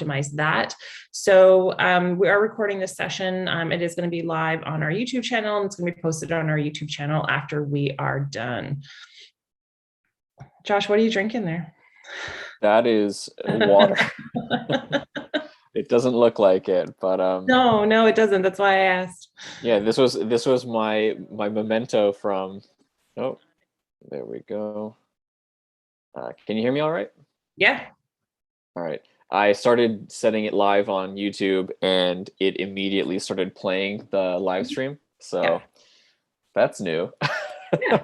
optimize that. So we are recording this session. It is going to be live on our YouTube channel, and it's going to be posted on our YouTube channel after we are done. Josh, what are you drinking there? That is water. It doesn't look like it, but no, it doesn't. That's why I asked. yeah, this was my memento from. Oh, there we go. Can you hear me all right? Yeah. All right. I started setting it live on YouTube, and it immediately started playing the live stream. So that's new. Yeah.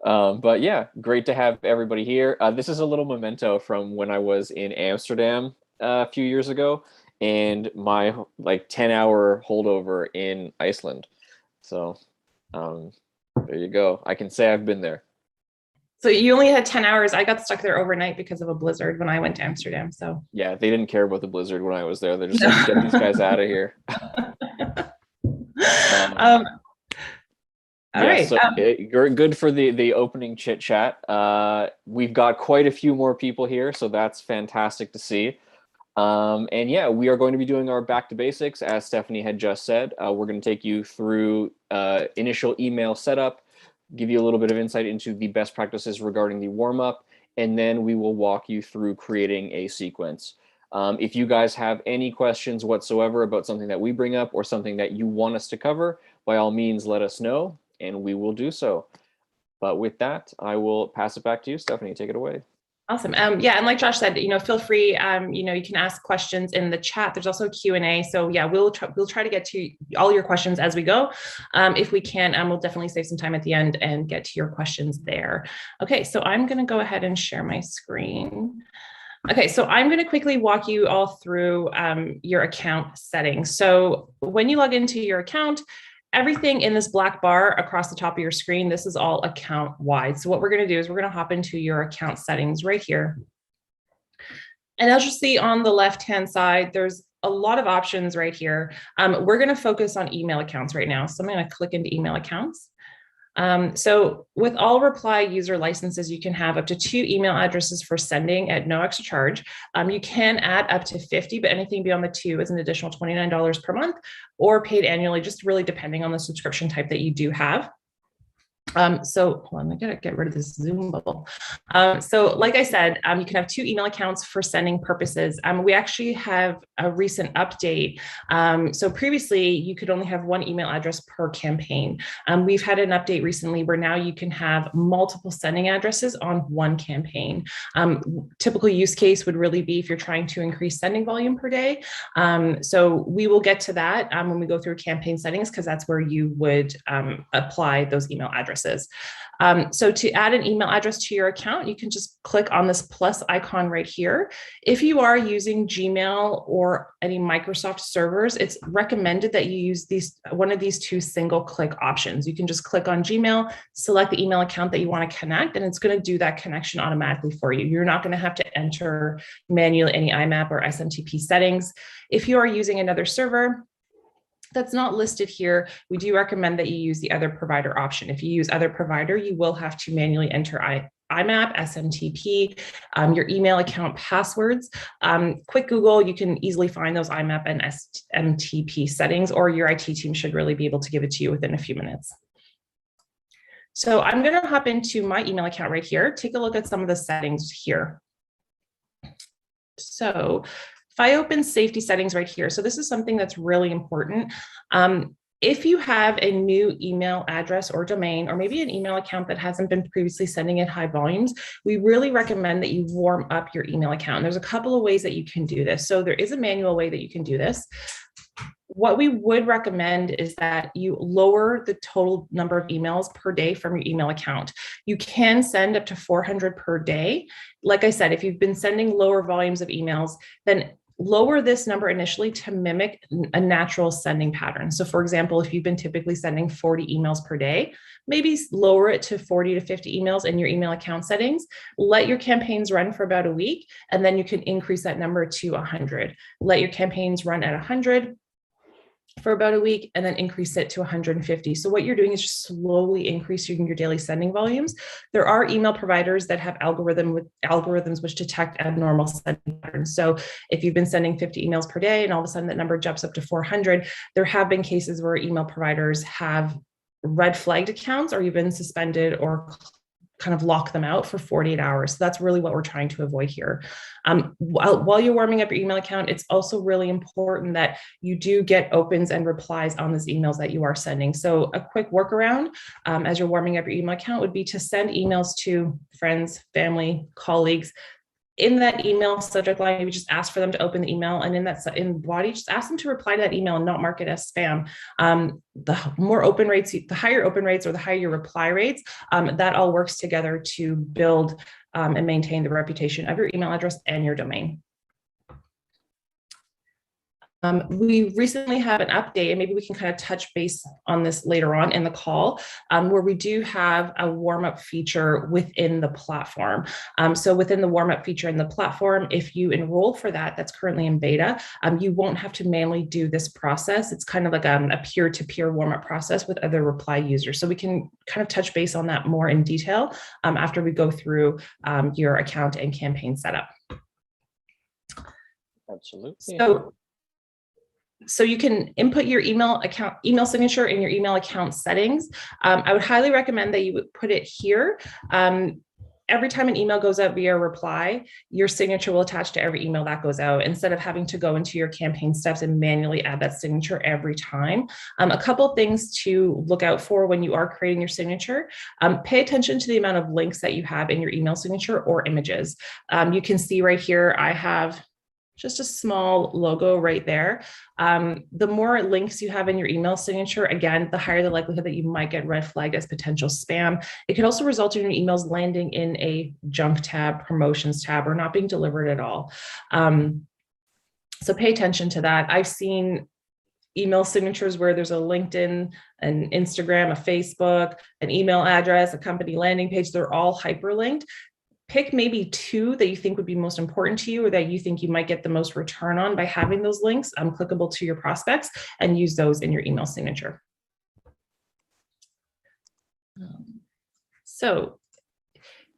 But yeah, great to have everybody here. This is a little memento from when I was in Amsterdam a few years ago, and my 10-hour holdover in Iceland. So there you go. I can say I've been there. So you only had 10 hours. I got stuck there overnight because of a blizzard when I went to Amsterdam. So yeah, they didn't care about the blizzard when I was there. They're just like, get these guys out of here. All right. So you're good for the opening chit chat. We've got quite a few more people here, so that's fantastic to see. And yeah, we are going to be doing our back to basics, as Stephanie had just said. We're going to take you through initial email setup, give you a little bit of insight into the best practices regarding the warm-up, and then we will walk you through creating a sequence. If you guys have any questions whatsoever about something that we bring up or something that you want us to cover, by all means, let us know, and we will do so. But with that, I will pass it back to you, Stephanie. Take it away. Awesome. Yeah, and like Josh said, feel free. You can ask questions in the chat. There's also a Q&A. So yeah, we'll try to get to all your questions as we go. If we can, we'll definitely save some time at the end and get to your questions there. Okay, so I'm going to go ahead and share my screen. Okay, so I'm going to quickly walk you all through your account settings. So when you log into your account, everything in this black bar across the top of your screen, this is all account wide. So what we're going to do is we're going to hop into your account settings right here. And as you see on the left-hand side, there's a lot of options right here. We're going to focus on email accounts right now. So I'm going to click into email accounts. So with all reply user licenses, you can have up to 2 email addresses for sending at no extra charge. You can add up to 50, but anything beyond the 2 is an additional $29 per month or paid annually, just really depending on the subscription type that you do have. So hold on, I gotta get rid of this Zoom bubble. So like I said, you can have 2 email accounts for sending purposes. We actually have a recent update. So previously you could only have 1 email address per campaign. We've had an update recently where now you can have multiple sending addresses on 1 campaign. Typical use case would really be if you're trying to increase sending volume per day. So we will get to that when we go through campaign settings, because that's where you would apply those email addresses. So to add an email address to your account, you can just click on this plus icon right here. If you are using Gmail or any Microsoft servers, it's recommended that you use one of these 2 single click options. You can just click on Gmail, select the email account that you want to connect, and it's going to do that connection automatically for you. You're not going to have to enter manually any IMAP or SMTP settings. If you are using another server that's not listed here, we do recommend that you use the other provider option. If you use other provider, you will have to manually enter IMAP, SMTP, your email account passwords. Quick Google, you can easily find those IMAP and SMTP settings, or your IT team should really be able to give it to you within a few minutes. So I'm going to hop into my email account right here. Take a look at some of the settings here. So if I open safety settings right here, so this is something that's really important. If you have a new email address or domain, or maybe an email account that hasn't been previously sending in high volumes, we really recommend that you warm up your email account. And there's a couple of ways that you can do this. So there is a manual way that you can do this. What we would recommend is that you lower the total number of emails per day from your email account. You can send up to 400 per day. Like I said, if you've been sending lower volumes of emails, then lower this number initially to mimic a natural sending pattern. So for example, if you've been typically sending 40 emails per day, maybe lower it to 40 to 50 emails in your email account settings. Let your campaigns run for about a week, and then you can increase that number to 100. Let your campaigns run at 100. for about a week, and then increase it to 150. So what you're doing is just slowly increasing your daily sending volumes. There are email providers that have algorithms which detect abnormal sending patterns. So if you've been sending 50 emails per day and all of a sudden that number jumps up to 400, there have been cases where email providers have red flagged accounts or even suspended or kind of lock them out for 48 hours. So that's really what we're trying to avoid here. While you're warming up your email account, it's also really important that you do get opens and replies on those emails that you are sending. So a quick workaround as you're warming up your email account would be to send emails to friends, family, colleagues. In that email subject line, you would just ask for them to open the email, and in the body, just ask them to reply to that email and not mark it as spam. The more open rates, the higher open rates or the higher your reply rates, that all works together to build and maintain the reputation of your email address and your domain. We recently have an update, and maybe we can kind of touch base on this later on in the call, where we do have a warm-up feature within the platform. So within the warm-up feature in the platform, if you enroll for that, that's currently in beta, you won't have to manually do this process. It's kind of like a peer-to-peer warm-up process with other reply users. So we can kind of touch base on that more in detail after we go through your account and campaign setup. Absolutely. So you can input your email signature in your email account settings. I would highly recommend that you would put it here. Every time an email goes out via reply, your signature will attach to every email that goes out instead of having to go into your campaign steps and manually add that signature every time. A couple things to look out for when you are creating your signature. Pay attention to the amount of links that you have in your email signature or images. You can see right here, I have just a small logo right there. The more links you have in your email signature, again, the higher the likelihood that you might get red flagged as potential spam. It could also result in your emails landing in a junk tab, promotions tab, or not being delivered at all. So pay attention to that. I've seen email signatures where there's a LinkedIn, an Instagram, a Facebook, an email address, a company landing page. They're all hyperlinked. Pick maybe two that you think would be most important to you or that you think you might get the most return on by having those links clickable to your prospects, and use those in your email signature. So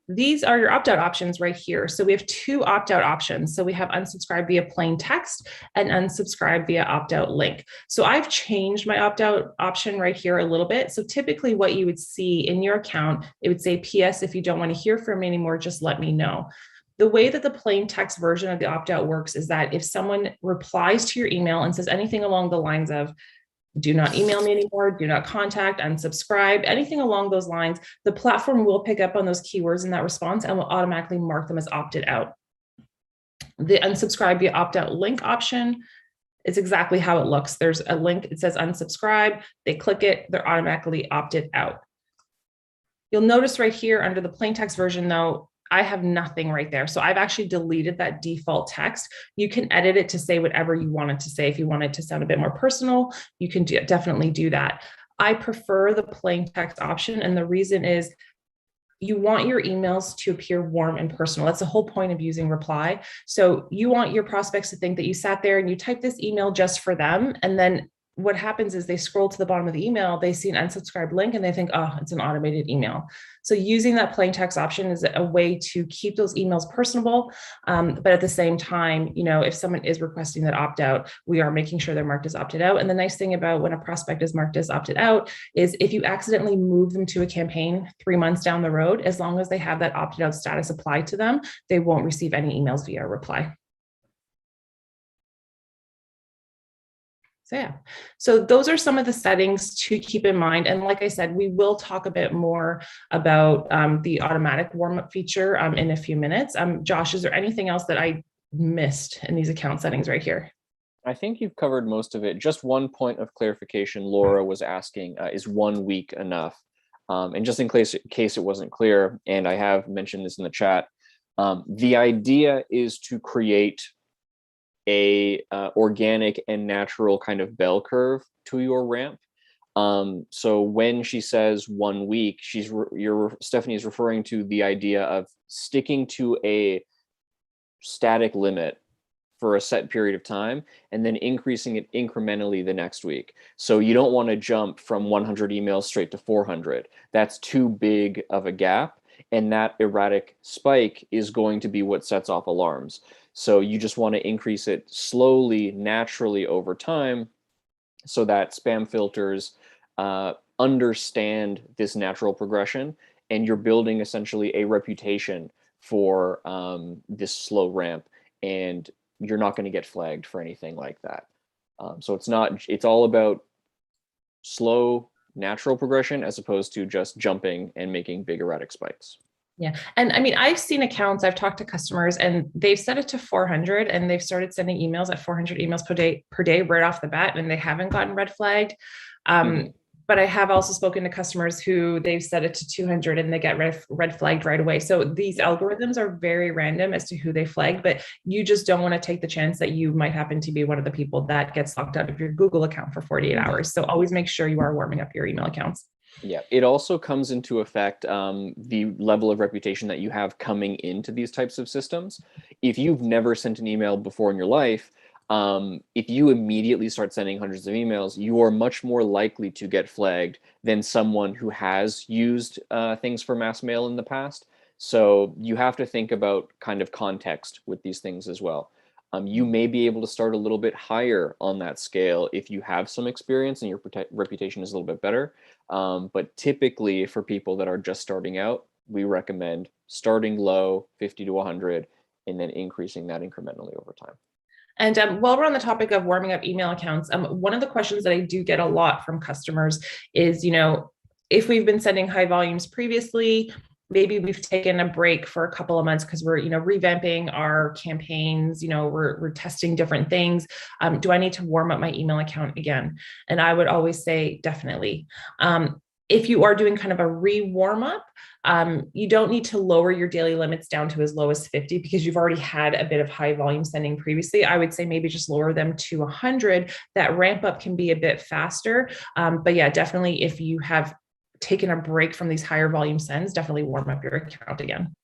these are your opt-out options right here. So we have two opt-out options. So we have unsubscribe via plain text and unsubscribe via opt-out link. So I've changed my opt-out option right here a little bit. So typically what you would see in your account, it would say, PS, if you don't want to hear from me anymore, just let me know. The way that the plain text version of the opt-out works is that if someone replies to your email and says anything along the lines of, do not email me anymore, do not contact, unsubscribe, anything along those lines, the platform will pick up on those keywords in that response and will automatically mark them as opted out. The unsubscribe via opt-out link option is exactly how it looks. There's a link, it says unsubscribe, they click it, they're automatically opted out. You'll notice right here under the plain text version though, I have nothing right there. So I've actually deleted that default text. You can edit it to say whatever you want it to say. If you want it to sound a bit more personal, you can definitely do that. I prefer the plain text option. And the reason is you want your emails to appear warm and personal. That's the whole point of using reply. So you want your prospects to think that you sat there and you typed this email just for them. And then what happens is they scroll to the bottom of the email, they see an unsubscribed link and they think, oh, it's an automated email. So using that plain text option is a way to keep those emails personable. But at the same time, if someone is requesting that opt out, we are making sure they're marked as opted out. And the nice thing about when a prospect is marked as opted out is if you accidentally move them to a campaign 3 months down the road, as long as they have that opted out status applied to them, they won't receive any emails via reply. So yeah, so those are some of the settings to keep in mind. And like I said, we will talk a bit more about the automatic warm-up feature in a few minutes. Josh, is there anything else that I missed in these account settings right here? I think you've covered most of it. Just one point of clarification Laura was asking, is 1 week enough? And just in case it wasn't clear, and I have mentioned this in the chat, the idea is to create a organic and natural kind of bell curve to your ramp. So when she says 1 week, Stephanie is referring to the idea of sticking to a static limit for a set period of time and then increasing it incrementally the next week. So you don't want to jump from 100 emails straight to 400. That's too big of a gap. And that erratic spike is going to be what sets off alarms. So you just want to increase it slowly, naturally over time so that spam filters understand this natural progression, and you're building essentially a reputation for this slow ramp, and you're not going to get flagged for anything like that. So it's all about slow, natural progression as opposed to just jumping and making big erratic spikes. Yeah. And I mean, I've seen accounts, I've talked to customers and they've set it to 400 and they've started sending emails at 400 emails per day right off the bat, and they haven't gotten red flagged. But I have also spoken to customers who they've set it to 200 and they get red flagged right away. So these algorithms are very random as to who they flag, but you just don't want to take the chance that you might happen to be one of the people that gets locked out of your Google account for 48 hours. So always make sure you are warming up your email accounts. Yeah, it also comes into effect the level of reputation that you have coming into these types of systems. If you've never sent an email before in your life, if you immediately start sending hundreds of emails, you are much more likely to get flagged than someone who has used things for mass mail in the past. So you have to think about kind of context with these things as well. You may be able to start a little bit higher on that scale if you have some experience and your reputation is a little bit better. But typically for people that are just starting out, we recommend starting low, 50 to 100, and then increasing that incrementally over time. And while we're on the topic of warming up email accounts, one of the questions that I do get a lot from customers is, if we've been sending high volumes previously, maybe we've taken a break for a couple of months because we're, revamping our campaigns, we're testing different things. Do I need to warm up my email account again? And I would always say, definitely. If you are doing kind of a re-warm up, you don't need to lower your daily limits down to as low as 50 because you've already had a bit of high volume sending previously. I would say maybe just lower them to 100. That ramp up can be a bit faster. But yeah, definitely if you have taken a break from these higher volume sends, definitely warm up your account again.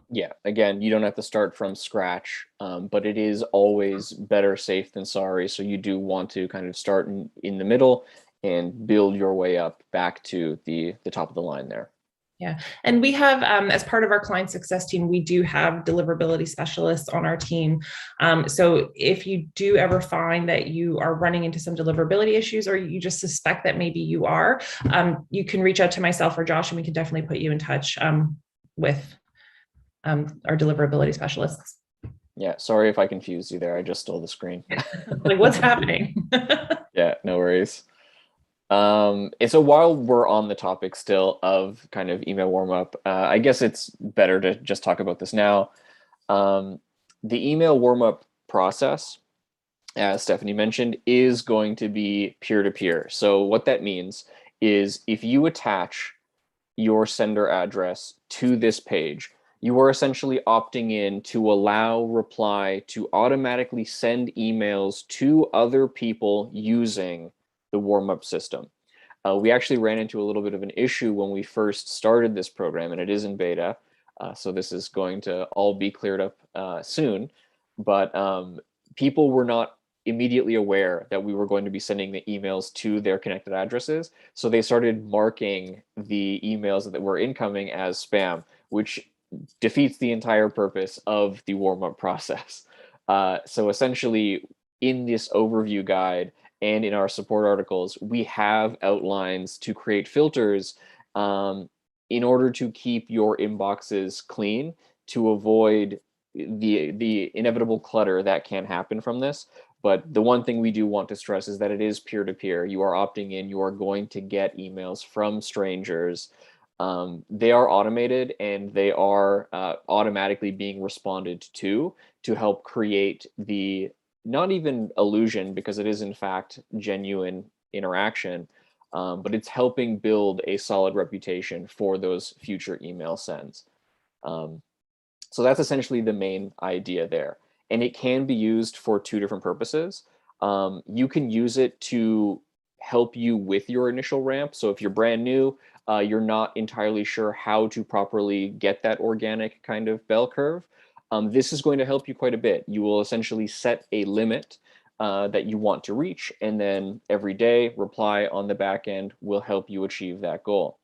Yeah, again, you don't have to start from scratch, but it is always better safe than sorry. So you do want to kind of start in the middle and build your way up back to the top of the line there. Yeah. And we have, as part of our client success team, we do have deliverability specialists on our team. So if you do ever find that you are running into some deliverability issues, or you just suspect that maybe you are, you can reach out to myself or Josh, and we can definitely put you in touch with our deliverability specialists. Yeah. Sorry if I confused you there. I just stole the screen. Like, what's happening? Yeah, no worries. And so while we're on the topic still of kind of email warm-up, I guess it's better to just talk about this now. The email warm-up process, as Stephanie mentioned, is going to be peer-to-peer. So what that means is if you attach your sender address to this page, you are essentially opting in to allow Reply to automatically send emails to other people using the warm-up system. We actually ran into a little bit of an issue when we first started this program, and it is in beta. So this is going to all be cleared up soon. But people were not immediately aware that we were going to be sending the emails to their connected addresses. So they started marking the emails that were incoming as spam, which defeats the entire purpose of the warm-up process. So essentially, in this overview guide and in our support articles, we have outlines to create filters in order to keep your inboxes clean, to avoid the inevitable clutter that can happen from this. But the one thing we do want to stress is that it is peer-to-peer. You are opting in. You are going to get emails from strangers. They are automated, and they are automatically being responded to help create the, not even illusion, because it is in fact genuine interaction, but it's helping build a solid reputation for those future email sends. So that's essentially the main idea there. And it can be used for two different purposes. You can use it to help you with your initial ramp. So if you're brand new, you're not entirely sure how to properly get that organic kind of bell curve. This is going to help you quite a bit. You will essentially set a limit that you want to reach, and then every day reply on the back end will help you achieve that goal.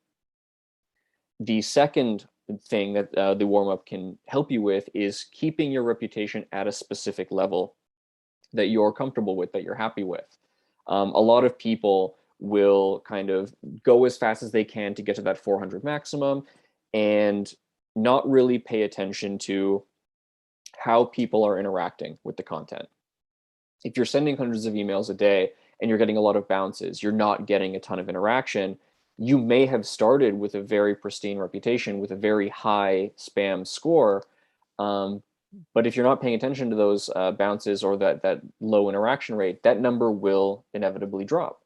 The second thing that the warm-up can help you with is keeping your reputation at a specific level that you're comfortable with, that you're happy with. A lot of people will kind of go as fast as they can to get to that 400 maximum and not really pay attention to how people are interacting with the content. If you're sending hundreds of emails a day and you're getting a lot of bounces, you're not getting a ton of interaction, you may have started with a very pristine reputation with a very high spam score. But if you're not paying attention to those bounces or that low interaction rate, that number will inevitably drop.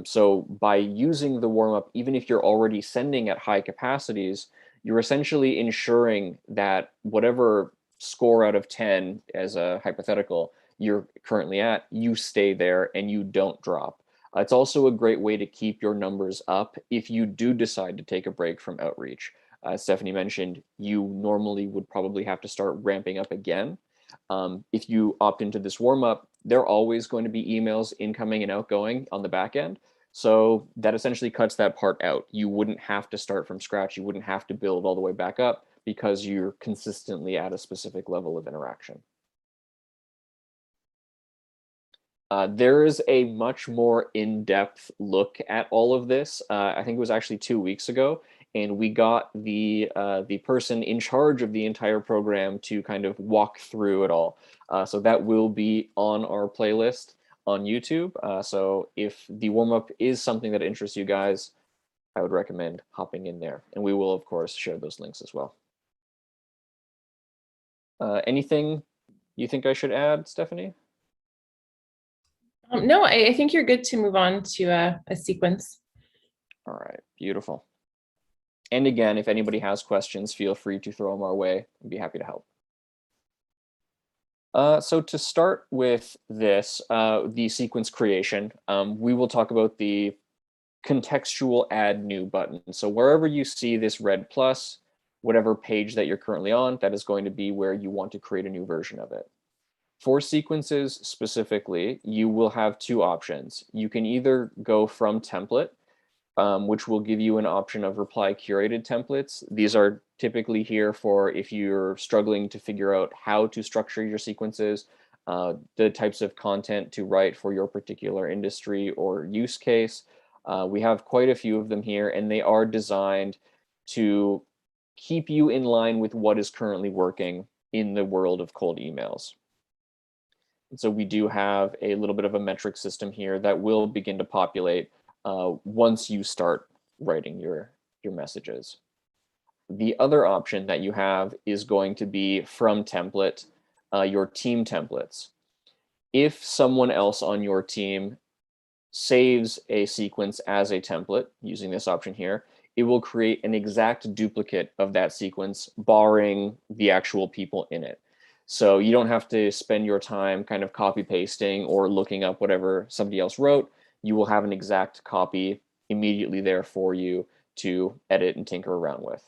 So by using the warm-up, even if you're already sending at high capacities, you're essentially ensuring that whatever score out of 10 as a hypothetical you're currently at, you stay there and you don't drop. It's also a great way to keep your numbers up if you do decide to take a break from outreach. Stephanie mentioned, you normally would probably have to start ramping up again. If you opt into this warm-up, there are always going to be emails incoming and outgoing on the back end. So that essentially cuts that part out. You wouldn't have to start from scratch. You wouldn't have to build all the way back up because you're consistently at a specific level of interaction. There is a much more in-depth look at all of this. I think it was actually 2 weeks ago, and we got the person in charge of the entire program to kind of walk through it all. So that will be on our playlist on YouTube. So if the warm-up is something that interests you guys, I would recommend hopping in there. And we will, of course, share those links as well. Anything you think I should add, Stephanie? No, I think you're good to move on to a sequence. All right, beautiful. And again, if anybody has questions, feel free to throw them our way. I'd be happy to help. So to start with this, the sequence creation, we will talk about the contextual add new button. So wherever you see this red plus, whatever page that you're currently on, that is going to be where you want to create a new version of it. For sequences specifically, you will have two options. You can either go from template, which will give you an option of reply curated templates. These are typically here for if you're struggling to figure out how to structure your sequences, the types of content to write for your particular industry or use case. We have quite a few of them here, and they are designed to keep you in line with what is currently working in the world of cold emails. And so we do have a little bit of a metric system here that will begin to populate once you start writing your messages. The other option that you have is going to be from template, your team templates. If someone else on your team saves a sequence as a template using this option here, it will create an exact duplicate of that sequence, barring the actual people in it. So you don't have to spend your time kind of copy pasting or looking up whatever somebody else wrote. You will have an exact copy immediately there for you to edit and tinker around with.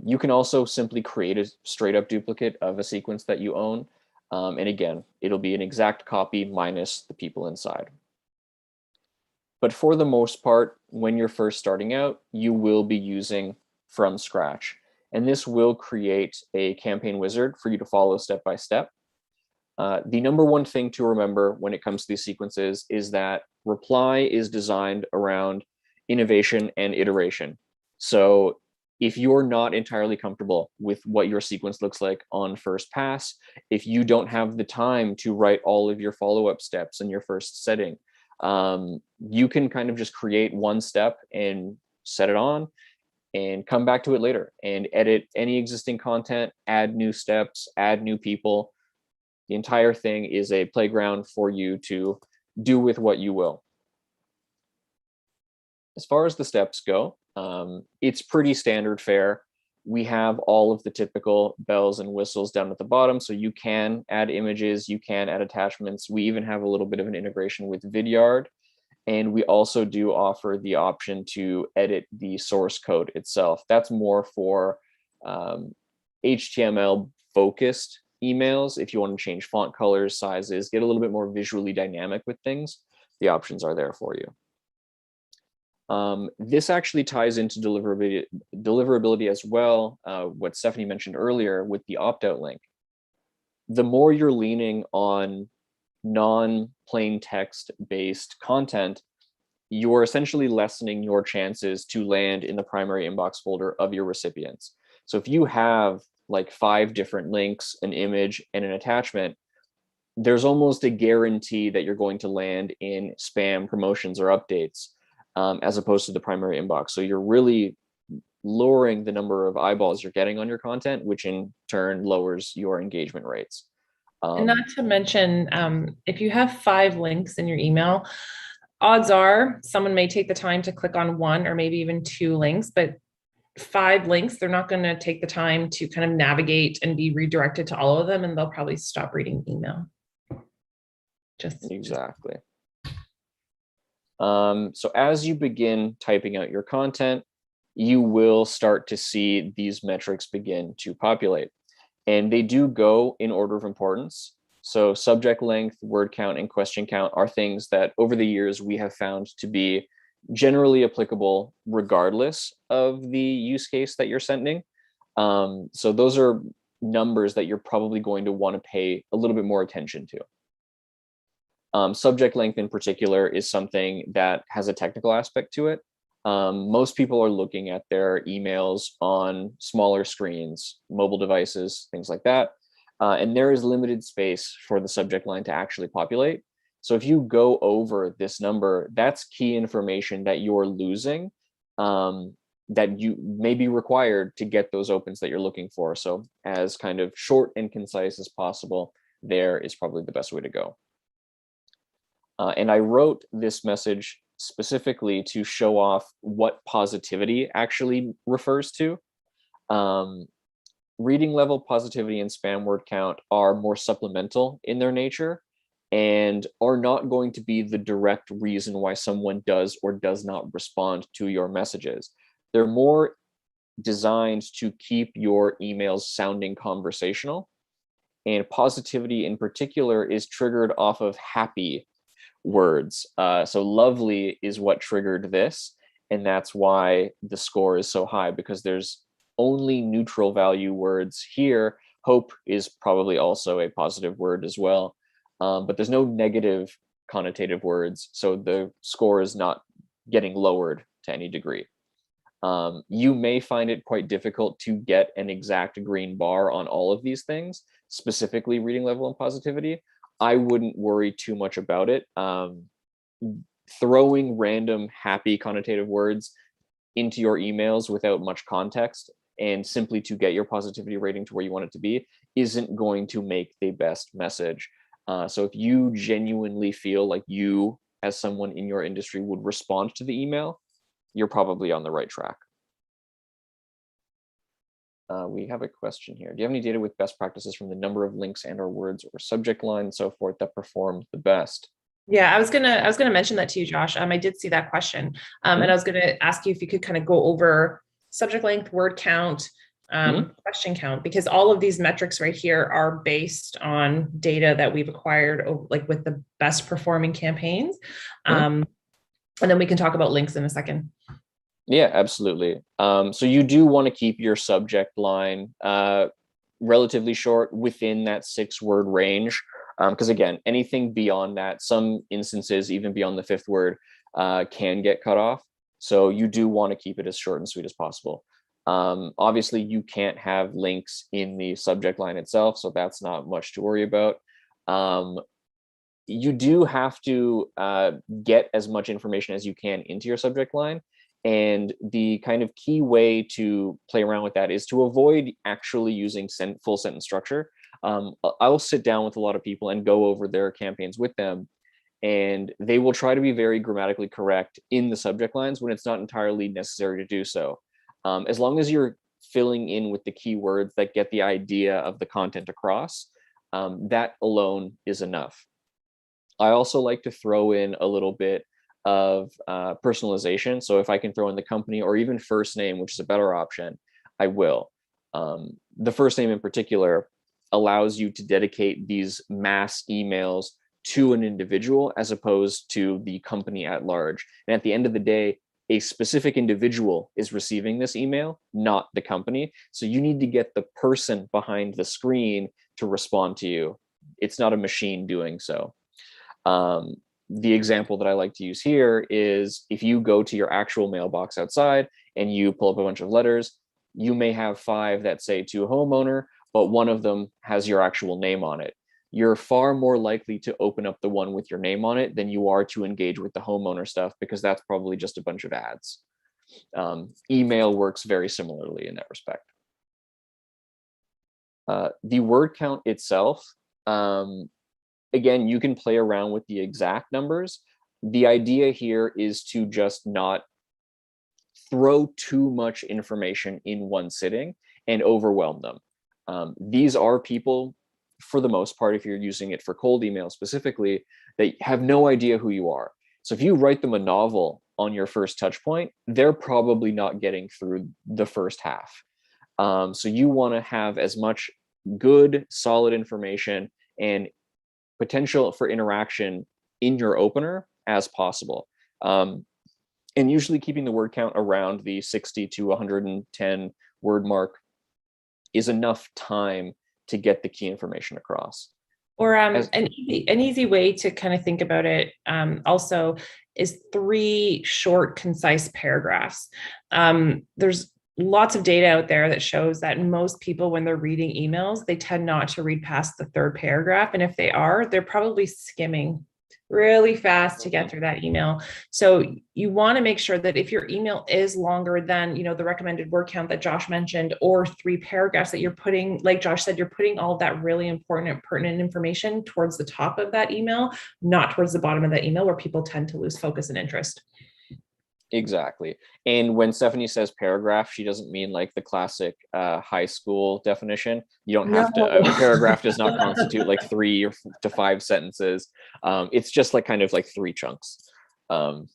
You can also simply create a straight up duplicate of a sequence that you own. And again, it'll be an exact copy minus the people inside. But for the most part, when you're first starting out, you will be using from scratch. And this will create a campaign wizard for you to follow step by step. The number one thing to remember when it comes to these sequences is that reply is designed around innovation and iteration. So if you're not entirely comfortable with what your sequence looks like on first pass, if you don't have the time to write all of your follow-up steps in your first setting, you can kind of just create one step and set it on and come back to it later and edit any existing content, add new steps, add new people. The entire thing is a playground for you to do with what you will. As far as the steps go, it's pretty standard fare. We have all of the typical bells and whistles down at the bottom, so you can add images, you can add attachments. We even have a little bit of an integration with Vidyard, and we also do offer the option to edit the source code itself. That's more for HTML focused emails, if you want to change font colors, sizes, get a little bit more visually dynamic with things, the options are there for you. This actually ties into deliverability as well, what Stephanie mentioned earlier with the opt-out link. The more you're leaning on non-plain text-based content, you're essentially lessening your chances to land in the primary inbox folder of your recipients. So if you have like 5 different links, an image, and an attachment, there's almost a guarantee that you're going to land in spam, promotions, or updates, as opposed to the primary inbox. So you're really lowering the number of eyeballs you're getting on your content, which in turn lowers your engagement rates. And not to mention, if you have 5 links in your email, odds are someone may take the time to click on 1 or maybe even 2 links, but 5 links, they're not going to take the time to kind of navigate and be redirected to all of them, and they'll probably stop reading email. Exactly. So as you begin typing out your content, you will start to see these metrics begin to populate. And they do go in order of importance. So subject length, word count, and question count are things that over the years we have found to be generally applicable regardless of the use case that you're sending. So those are numbers that you're probably going to want to pay a little bit more attention to. Subject length in particular is something that has a technical aspect to it. Most people are looking at their emails on smaller screens, mobile devices, things like that. And there is limited space for the subject line to actually populate. So if you go over this number, that's key information that you're losing, that you may be required to get those opens that you're looking for. So as kind of short and concise as possible, there is probably the best way to go. And I wrote this message specifically to show off what positivity actually refers to. Reading level, positivity, and spam word count are more supplemental in their nature and are not going to be the direct reason why someone does or does not respond to your messages. They're more designed to keep your emails sounding conversational. And positivity in particular is triggered off of happy words. So lovely is what triggered this. And that's why the score is so high, because there's only neutral value words here. Hope is probably also a positive word as well. But there's no negative connotative words. So the score is not getting lowered to any degree. You may find it quite difficult to get an exact green bar on all of these things, specifically reading level and positivity. I wouldn't worry too much about it. Throwing random happy connotative words into your emails without much context and simply to get your positivity rating to where you want it to be isn't going to make the best message. So if you genuinely feel like you, as someone in your industry, would respond to the email, you're probably on the right track. We have a question here. Do you have any data with best practices from the number of links and or words or subject line and so forth that performed the best? Yeah, I was gonna mention that to you, Josh. I did see that question, and I was gonna ask you if you could kind of go over subject length, word count, question count, because all of these metrics right here are based on data that we've acquired, like with the best performing campaigns. And then we can talk about links in a second. Yeah, absolutely. So you do want to keep your subject line relatively short within that 6-word range. Because again, anything beyond that, some instances, even beyond the 5th word, can get cut off. So you do want to keep it as short and sweet as possible. Obviously, you can't have links in the subject line itself, so that's not much to worry about. You do have to get as much information as you can into your subject line. And the kind of key way to play around with that is to avoid actually using full sentence structure. I'll sit down with a lot of people and go over their campaigns with them, and they will try to be very grammatically correct in the subject lines when it's not entirely necessary to do so. As long as you're filling in with the keywords that get the idea of the content across, that alone is enough. I also like to throw in a little bit of personalization. So if I can throw in the company or even first name, which is a better option, I will. The first name in particular, allows you to dedicate these mass emails to an individual as opposed to the company at large. And at the end of the day, a specific individual is receiving this email, not the company. So you need to get the person behind the screen to respond to you. It's not a machine doing so. The example that I like to use here is if you go to your actual mailbox outside and you pull up a bunch of letters, you may have 5 that say to a homeowner, but one of them has your actual name on it. You're far more likely to open up the one with your name on it than you are to engage with the homeowner stuff, because that's probably just a bunch of ads. Email works very similarly in that respect. The word count itself, again, you can play around with the exact numbers. The idea here is to just not throw too much information in one sitting and overwhelm them. These are people, for the most part, if you're using it for cold email specifically, they have no idea who you are. So if you write them a novel on your first touch point, they're probably not getting through the first half. So you want to have as much good, solid information and potential for interaction in your opener as possible. And usually keeping the word count around the 60 to 110 word mark is enough time to get the key information across. Or an easy way to kind of think about it also is 3 short, concise paragraphs. There's lots of data out there that shows that most people, when they're reading emails, they tend not to read past the 3rd paragraph. And if they are, they're probably skimming really fast to get through that email. So you want to make sure that if your email is longer than, the recommended word count that Josh mentioned, or 3 paragraphs, that you're putting, like Josh said, you're putting all of that really important and pertinent information towards the top of that email, not towards the bottom of that email, where people tend to lose focus and interest. Exactly. And when Stephanie says paragraph, she doesn't mean like the classic high school definition. You don't have to, a paragraph does not constitute like 3 to 5 sentences. It's just like kind of like 3 chunks. And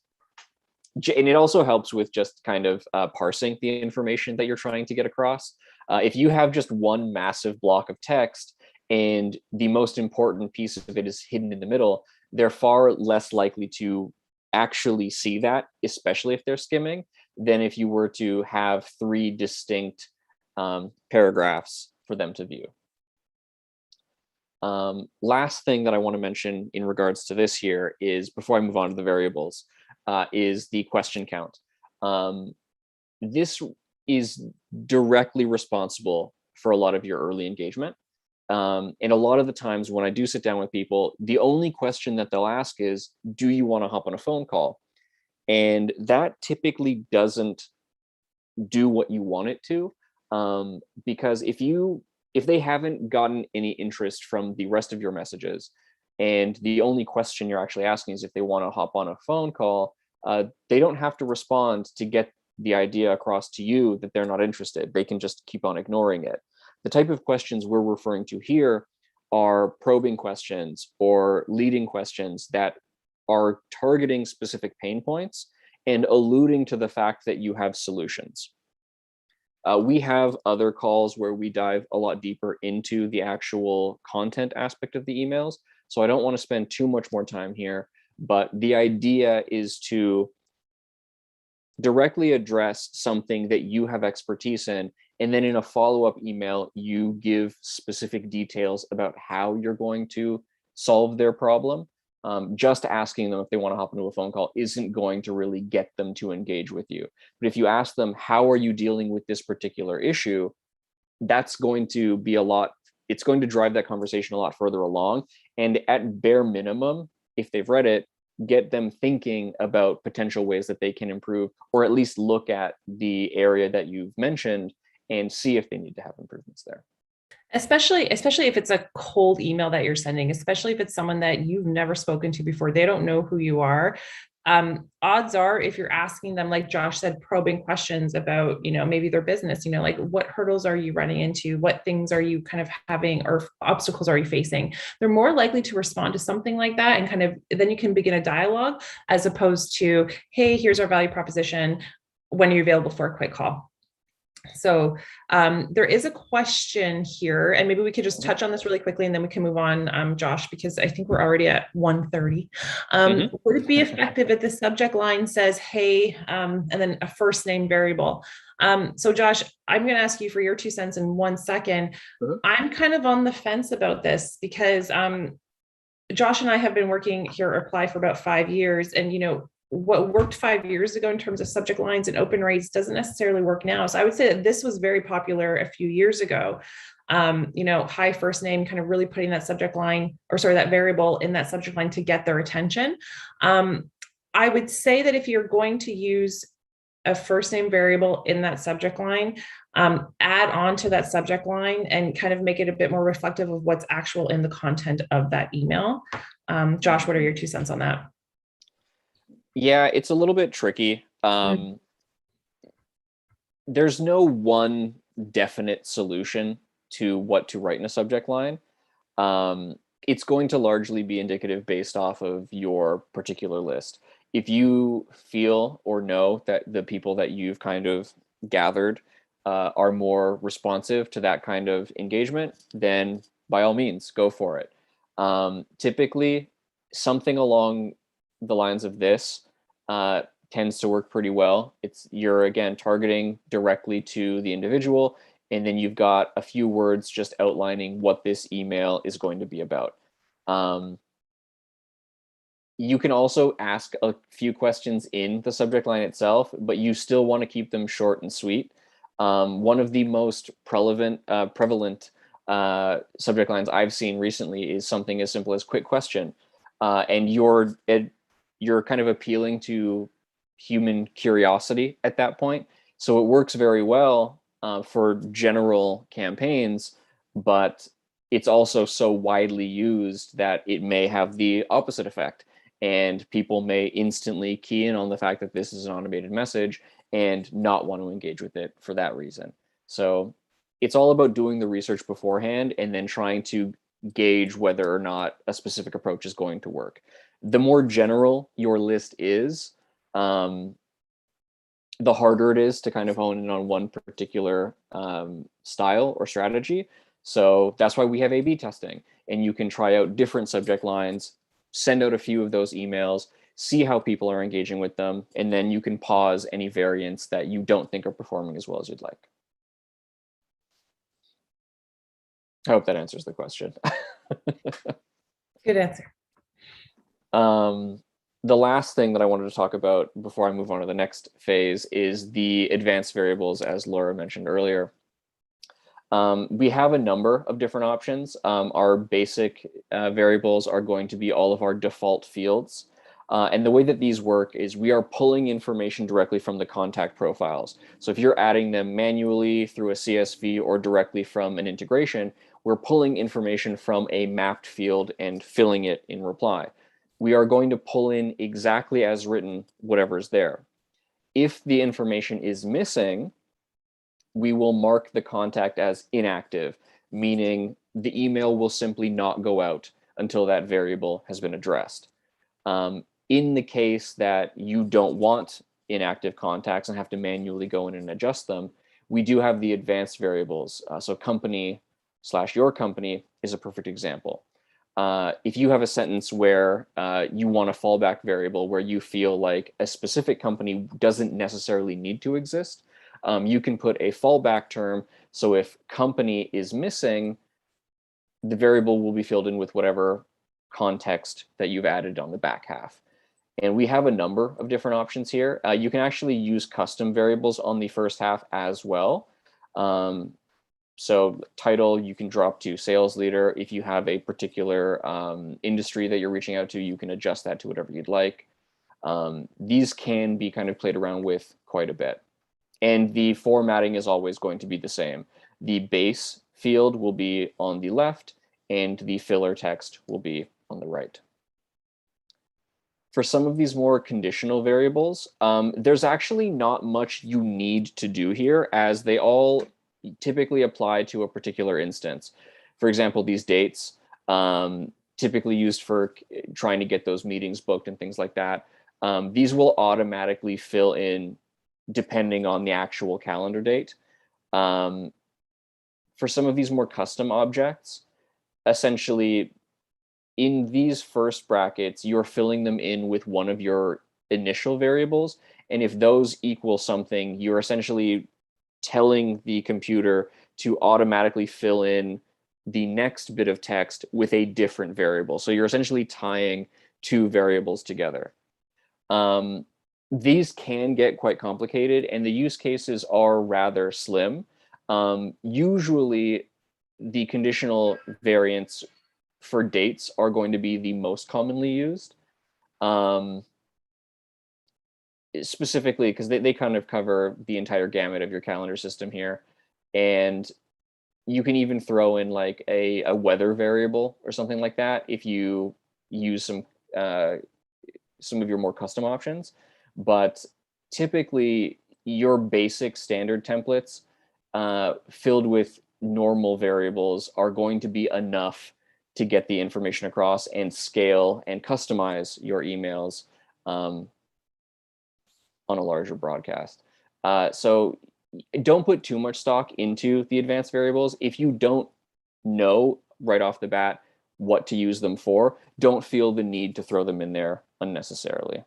it also helps with just kind of parsing the information that you're trying to get across. If you have just one massive block of text and the most important piece of it is hidden in the middle, they're far less likely to actually see that, especially if they're skimming, than if you were to have 3 distinct paragraphs for them to view. Last thing that I want to mention in regards to this here is, before I move on to the variables, is the question count. This is directly responsible for a lot of your early engagement. And a lot of the times when I do sit down with people, the only question that they'll ask is, do you want to hop on a phone call? And that typically doesn't do what you want it to, because if they haven't gotten any interest from the rest of your messages, and the only question you're actually asking is if they want to hop on a phone call, they don't have to respond to get the idea across to you that they're not interested. They can just keep on ignoring it. The type of questions we're referring to here are probing questions or leading questions that are targeting specific pain points and alluding to the fact that you have solutions. We have other calls where we dive a lot deeper into the actual content aspect of the emails, so I don't want to spend too much more time here, but the idea is to directly address something that you have expertise in, and then in a follow-up email, you give specific details about how you're going to solve their problem. Just asking them if they want to hop into a phone call isn't going to really get them to engage with you. But if you ask them, how are you dealing with this particular issue? That's going to be it's going to drive that conversation a lot further along. And at bare minimum, if they've read it, get them thinking about potential ways that they can improve, or at least look at the area that you've mentioned and see if they need to have improvements there. Especially if it's a cold email that you're sending, especially if it's someone that you've never spoken to before, they don't know who you are. Odds are, if you're asking them, like Josh said, probing questions about, maybe their business, like what hurdles are you running into? What things are you kind of having, or obstacles are you facing? They're more likely to respond to something like that. And kind of, then you can begin a dialogue, as opposed to, hey, here's our value proposition. When are you available for a quick call? So there is a question here, and maybe we could just touch on this really quickly, and then we can move on, Josh, because I think we're already at 1:30. Would it be effective if the subject line says, "Hey," and then a first name variable? So Josh, I'm going to ask you for your 2 cents in 1 second. I'm kind of on the fence about this because Josh and I have been working here at Apply for about 5 years, and what worked 5 years ago in terms of subject lines and open rates doesn't necessarily work now. So I would say that this was very popular a few years ago. High first name, kind of really putting that subject line, or sorry, that variable in that subject line to get their attention. I would say that if you're going to use a first name variable in that subject line, add on to that subject line and kind of make it a bit more reflective of what's actual in the content of that email. Josh, what are your 2 cents on that? Yeah, it's a little bit tricky. There's no one definite solution to what to write in a subject line. It's going to largely be indicative based off of your particular list. If you feel or know that the people that you've kind of gathered are more responsive to that kind of engagement, then by all means, go for it. Typically, something along the lines of this tends to work pretty well. You're again targeting directly to the individual, and then you've got a few words just outlining what this email is going to be about. You can also ask a few questions in the subject line itself, but you still want to keep them short and sweet. One of the most prevalent subject lines I've seen recently is something as simple as "quick question," and you're kind of appealing to human curiosity at that point. So it works very well for general campaigns, but it's also so widely used that it may have the opposite effect. And people may instantly key in on the fact that this is an automated message and not want to engage with it for that reason. So it's all about doing the research beforehand and then trying to gauge whether or not a specific approach is going to work. The more general your list is, the harder it is to kind of hone in on one particular style or strategy. So that's why we have A/B testing, and you can try out different subject lines, send out a few of those emails, see how people are engaging with them, and then you can pause any variants that you don't think are performing as well as you'd like. I hope that answers the question. Good answer. The last thing that I wanted to talk about before I move on to the next phase is the advanced variables, as Laura mentioned earlier. We have a number of different options. Our basic variables are going to be all of our default fields. And the way that these work is we are pulling information directly from the contact profiles. So if you're adding them manually through a CSV or directly from an integration, we're pulling information from a mapped field and filling it in reply. We are going to pull in exactly as written whatever's there. If the information is missing, we will mark the contact as inactive, meaning the email will simply not go out until that variable has been addressed. In the case that you don't want inactive contacts and have to manually go in and adjust them, we do have the advanced variables. So company/your company is a perfect example. If you have a sentence where you want a fallback variable where you feel like a specific company doesn't necessarily need to exist, you can put a fallback term. So if company is missing, the variable will be filled in with whatever context that you've added on the back half. And we have a number of different options here. You can actually use custom variables on the first half as well. So title, you can drop to sales leader. If you have a particular industry that you're reaching out to, you can adjust that to whatever you'd like. These can be kind of played around with quite a bit. And the formatting is always going to be the same. The base field will be on the left and the filler text will be on the right. For some of these more conditional variables, there's actually not much you need to do here, as they all typically apply to a particular instance. For example, these dates, typically used for trying to get those meetings booked and things like that. These will automatically fill in depending on the actual calendar date. For some of these more custom objects, essentially in these first brackets, you're filling them in with one of your initial variables. And if those equal something, you're essentially telling the computer to automatically fill in the next bit of text with a different variable. So you're essentially tying two variables together. These can get quite complicated, and the use cases are rather slim. Usually, the conditional variants for dates are going to be the most commonly used. Specifically because they kind of cover the entire gamut of your calendar system here. And you can even throw in like a weather variable or something like that if you use some of your more custom options. But typically your basic standard templates filled with normal variables are going to be enough to get the information across and scale and customize your emails on a larger broadcast. So don't put too much stock into the advanced variables. If you don't know right off the bat what to use them for, don't feel the need to throw them in there unnecessarily.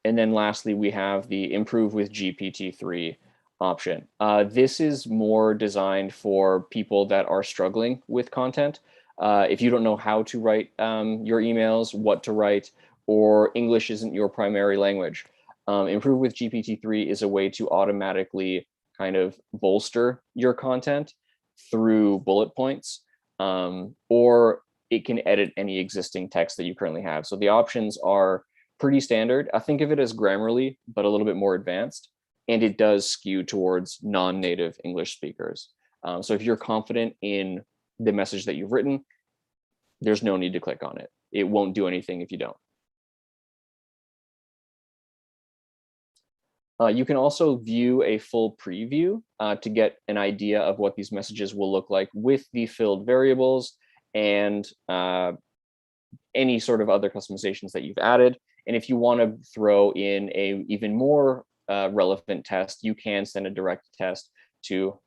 And then lastly, we have the improve with GPT-3 option. This is more designed for people that are struggling with content. If you don't know how to write your emails, what to write, or English isn't your primary language, improve with GPT-3 is a way to automatically kind of bolster your content through bullet points, or it can edit any existing text that you currently have. So the options are pretty standard. I think of it as Grammarly, but a little bit more advanced, and it does skew towards non-native English speakers. So if you're confident in the message that you've written, there's no need to click on it. It won't do anything if you don't. You can also view a full preview to get an idea of what these messages will look like with the filled variables and any sort of other customizations that you've added. And if you want to throw in a even more relevant test, you can send a direct test to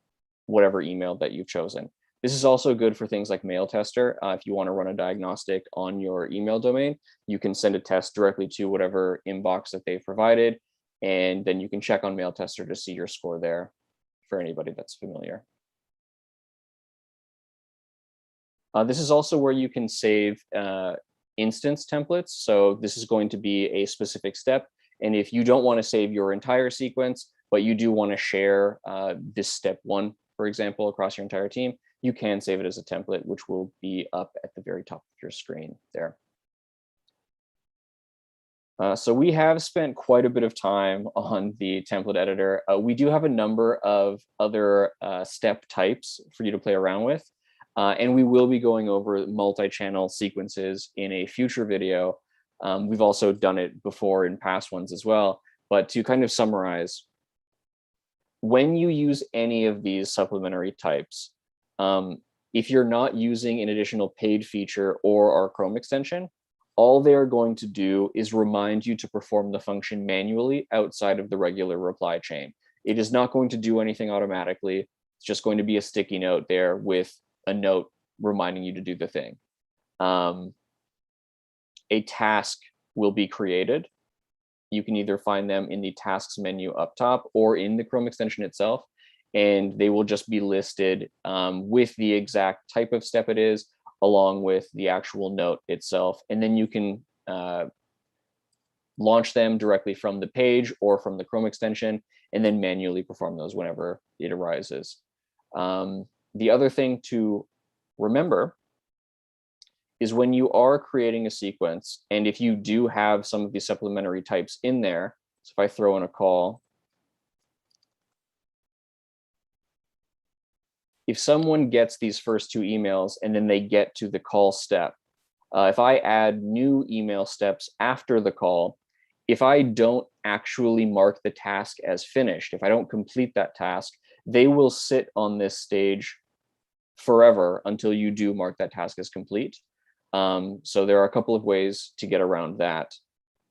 whatever email that you've chosen. This is also good for things like Mail Tester. If you want to run a diagnostic on your email domain, you can send a test directly to whatever inbox that they've provided, and then you can check on Mail Tester to see your score there for anybody that's familiar. This is also where you can save instance templates. So this is going to be a specific step. And if you don't want to save your entire sequence, but you do want to share this step one, for example, across your entire team, you can save it as a template, which will be up at the very top of your screen there. So we have spent quite a bit of time on the template editor. We do have a number of other step types for you to play around with. And we will be going over multi-channel sequences in a future video. We've also done it before in past ones as well. But to kind of summarize, when you use any of these supplementary types, if you're not using an additional paid feature or our Chrome extension, all they're going to do is remind you to perform the function manually outside of the regular reply chain. It is not going to do anything automatically. It's just going to be a sticky note there with a note reminding you to do the thing. A task will be created. You can either find them in the tasks menu up top or in the Chrome extension itself, and they will just be listed with the exact type of step it is, along with the actual note itself. And then you can launch them directly from the page or from the Chrome extension, and then manually perform those whenever it arises. The other thing to remember is when you are creating a sequence, and if you do have some of these supplementary types in there, so if I throw in a call, if someone gets these first two emails and then they get to the call step, if I add new email steps after the call, if I don't actually mark the task as finished, if I don't complete that task, they will sit on this stage forever until you do mark that task as complete. So there are a couple of ways to get around that.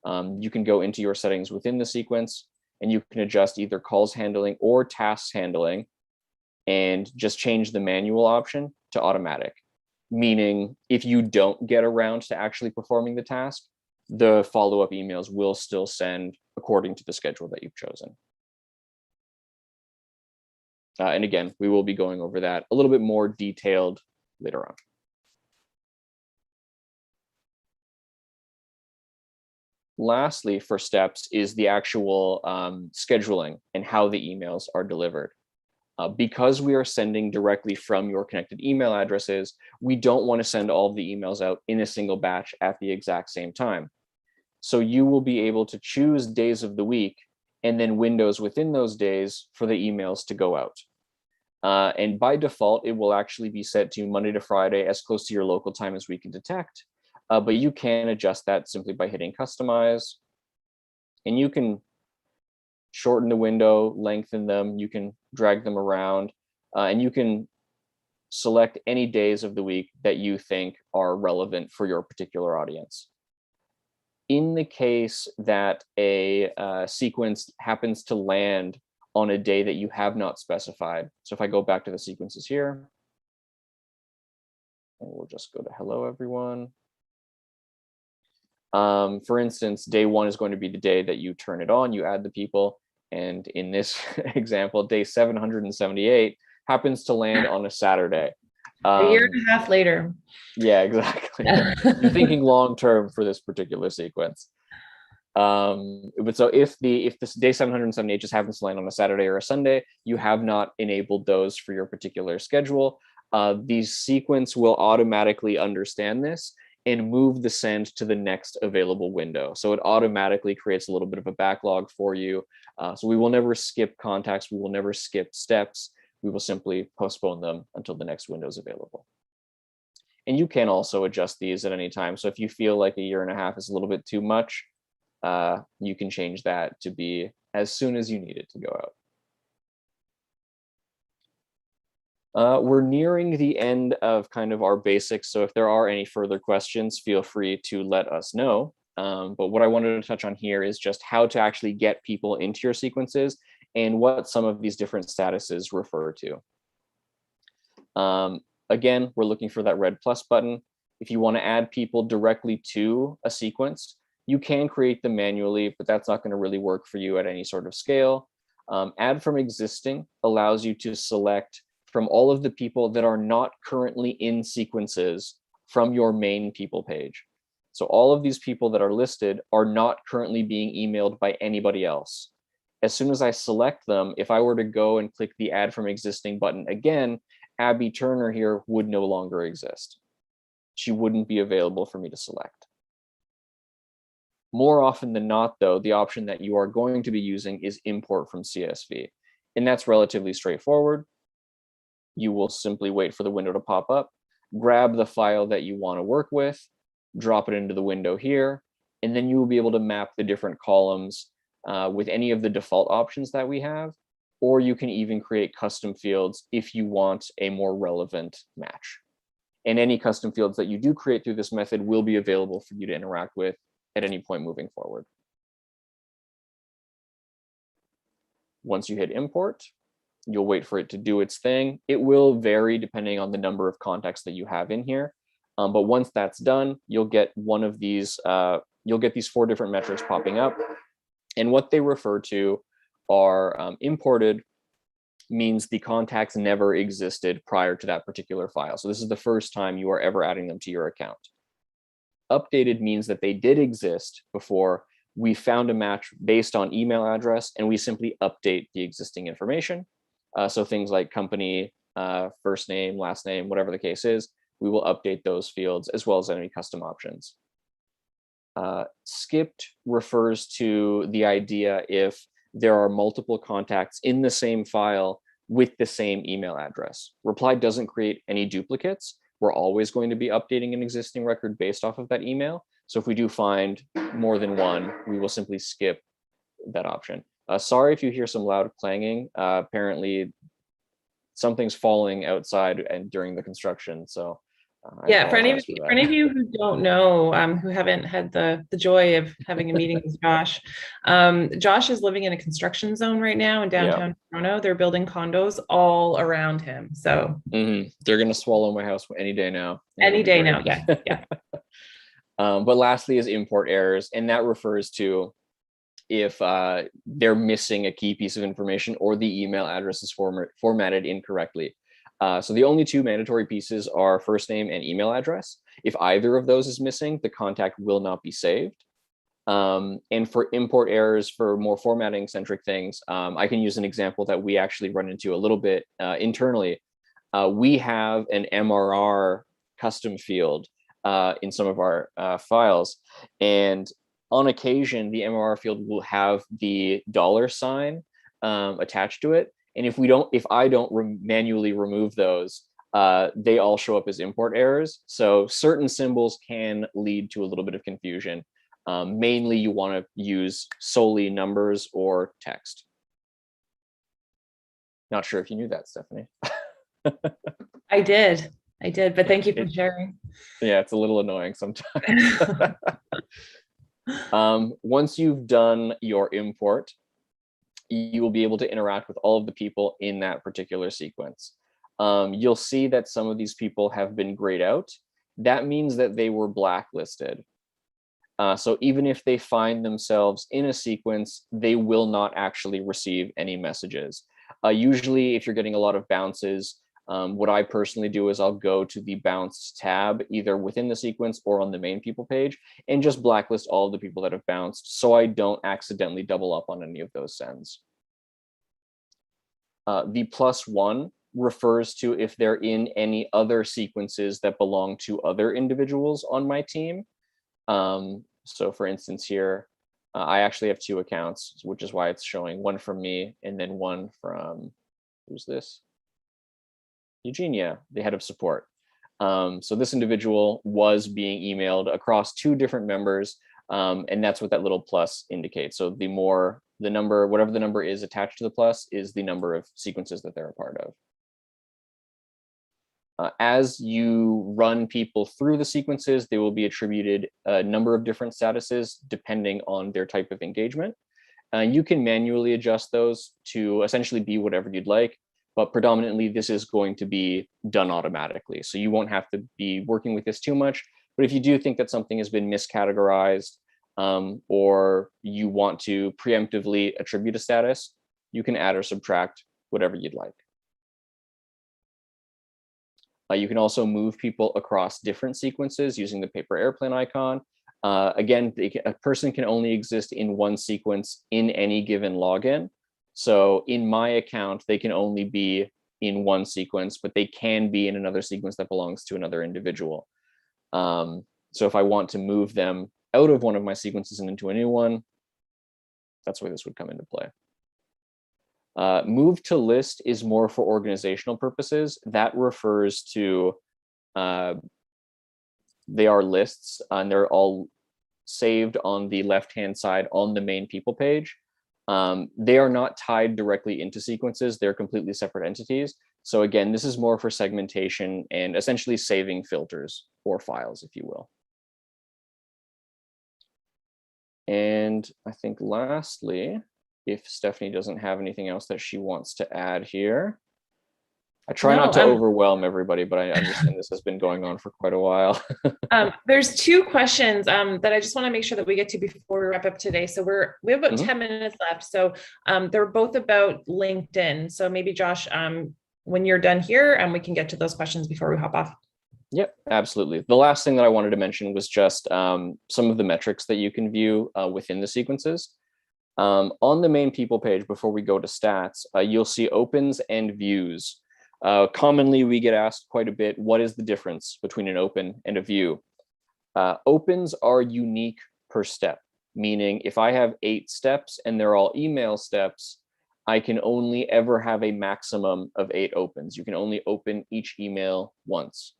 You can go into your settings within the sequence, and you can adjust either calls handling or tasks handling and just change the manual option to automatic. Meaning if you don't get around to actually performing the task, the follow-up emails will still send according to the schedule that you've chosen. And again, we will be going over that a little bit more detailed later on. Lastly, for steps is the actual scheduling and how the emails are delivered. Because we are sending directly from your connected email addresses, we don't want to send all of the emails out in a single batch at the exact same time. So you will be able to choose days of the week and then windows within those days for the emails to go out. And by default, it will actually be set to Monday to Friday, as close to your local time as we can detect. But you can adjust that simply by hitting customize. And you can shorten the window, lengthen them, you can drag them around, and you can select any days of the week that you think are relevant for your particular audience. In the case that a sequence happens to land on a day that you have not specified, so if I go back to the sequences here, and we'll just go to hello everyone. For instance, day 1 is going to be the day that you turn it on, you add the people, and in this example, day 778 happens to land on a Saturday. A year and a half later. Yeah, exactly. You're thinking long term for this particular sequence. But so if this day 778 just happens to land on a Saturday or a Sunday, you have not enabled those for your particular schedule. The sequence will automatically understand this and move the send to the next available window. So it automatically creates a little bit of a backlog for you. So we will never skip contacts. We will never skip steps. We will simply postpone them until the next window is available. And you can also adjust these at any time. So if you feel like a year and a half is a little bit too much, you can change that to be as soon as you need it to go out. We're nearing the end of kind of our basics. So if there are any further questions, feel free to let us know. But what I wanted to touch on here is just how to actually get people into your sequences and what some of these different statuses refer to. Again, we're looking for that red plus button. If you want to add people directly to a sequence, you can create them manually, but that's not going to really work for you at any sort of scale. Add from existing allows you to select from all of the people that are not currently in sequences from your main people page. So all of these people that are listed are not currently being emailed by anybody else. As soon as I select them, if I were to go and click the add from existing button again, Abby Turner here would no longer exist. She wouldn't be available for me to select. More often than not, though, the option that you are going to be using is import from CSV. And that's relatively straightforward. You will simply wait for the window to pop up, grab the file that you want to work with, drop it into the window here, and then you will be able to map the different columns with any of the default options that we have, or you can even create custom fields if you want a more relevant match. And any custom fields that you do create through this method will be available for you to interact with at any point moving forward. Once you hit import, you'll wait for it to do its thing. It will vary depending on the number of contacts that you have in here. But once that's done, you'll get one of these, you'll get these 4 different metrics popping up. And what they refer to are imported means the contacts never existed prior to that particular file. So this is the first time you are ever adding them to your account. Updated means that they did exist before. We found a match based on email address, and we simply update the existing information. So things like company, first name, last name, whatever the case is, we will update those fields as well as any custom options. Skipped refers to the idea if there are multiple contacts in the same file with the same email address. Reply doesn't create any duplicates. We're always going to be updating an existing record based off of that email. So if we do find more than one, we will simply skip that option. Sorry if you hear some loud clanging. Apparently something's falling outside and during the construction. So I Yeah, for apologize for for any of that. you who don't know, who haven't had the joy of having a meeting with Josh, Josh is living in a construction zone right now in Yeah. downtown Toronto. They're building condos all around him. So They're gonna swallow my house any day now. any day now, yeah, yeah. But lastly is import errors, and that refers to if they're missing a key piece of information or the email address is formatted incorrectly. So the only two mandatory pieces are first name and email address. If either of those is missing, the contact will not be saved. And for import errors, for more formatting centric things, I can use an example that we actually run into a little bit internally. We have an MRR custom field in some of our files. And on occasion, the MRR field will have the $sign attached to it. And if I don't manually remove those, they all show up as import errors. So certain symbols can lead to a little bit of confusion. Mainly, you want to use solely numbers or text. Not sure if you knew that, Stephanie. I did, but thank you for sharing. Yeah, it's a little annoying sometimes. Once you've done your import, you will be able to interact with all of the people in that particular sequence. You'll see that some of these people have been grayed out. That means that they were blacklisted. So even if they find themselves in a sequence, they will not actually receive any messages. Usually, if you're getting a lot of bounces, what I personally do is I'll go to the bounced tab, either within the sequence or on the main people page, and just blacklist all of the people that have bounced so I don't accidentally double up on any of those sends. The +1 refers to if they're in any other sequences that belong to other individuals on my team. So for instance here, I actually have 2 accounts, which is why it's showing one from me and then one from, who's this? Eugenia, the head of support. So this individual was being emailed across 2 different members, and that's what that little plus indicates. So the number, whatever the number is attached to the plus, is the number of sequences that they're a part of. As you run people through the sequences, they will be attributed a number of different statuses depending on their type of engagement. You can manually adjust those to essentially be whatever you'd like, but predominantly this is going to be done automatically. So you won't have to be working with this too much. But if you do think that something has been miscategorized, or you want to preemptively attribute a status, you can add or subtract whatever you'd like. You can also move people across different sequences using the paper airplane icon. Again, a person can only exist in one sequence in any given login. So in my account, they can only be in one sequence, but they can be in another sequence that belongs to another individual. So if I want to move them out of one of my sequences and into a new one, that's where this would come into play. Move to list is more for organizational purposes. That refers to, they are lists and they're all saved on the left-hand side on the main people page. They are not tied directly into sequences. They're completely separate entities. So again, this is more for segmentation and essentially saving filters or files, if you will. And I think lastly, if Stephanie doesn't have anything else that she wants to add here, I try not to overwhelm everybody, but I understand this has been going on for quite a while. There's 2 questions that I just want to make sure that we get to before we wrap up today. So we have about 10 minutes left. So they're both about LinkedIn. So maybe Josh, when you're done here, we can get to those questions before we hop off. Yep, absolutely. The last thing that I wanted to mention was just some of the metrics that you can view within the sequences. On the main people page, before we go to stats, you'll see opens and views. Commonly, we get asked quite a bit, what is the difference between an open and a view? Opens are unique per step, meaning if I have 8 steps and they're all email steps, I can only ever have a maximum of 8 opens. You can only open each email once.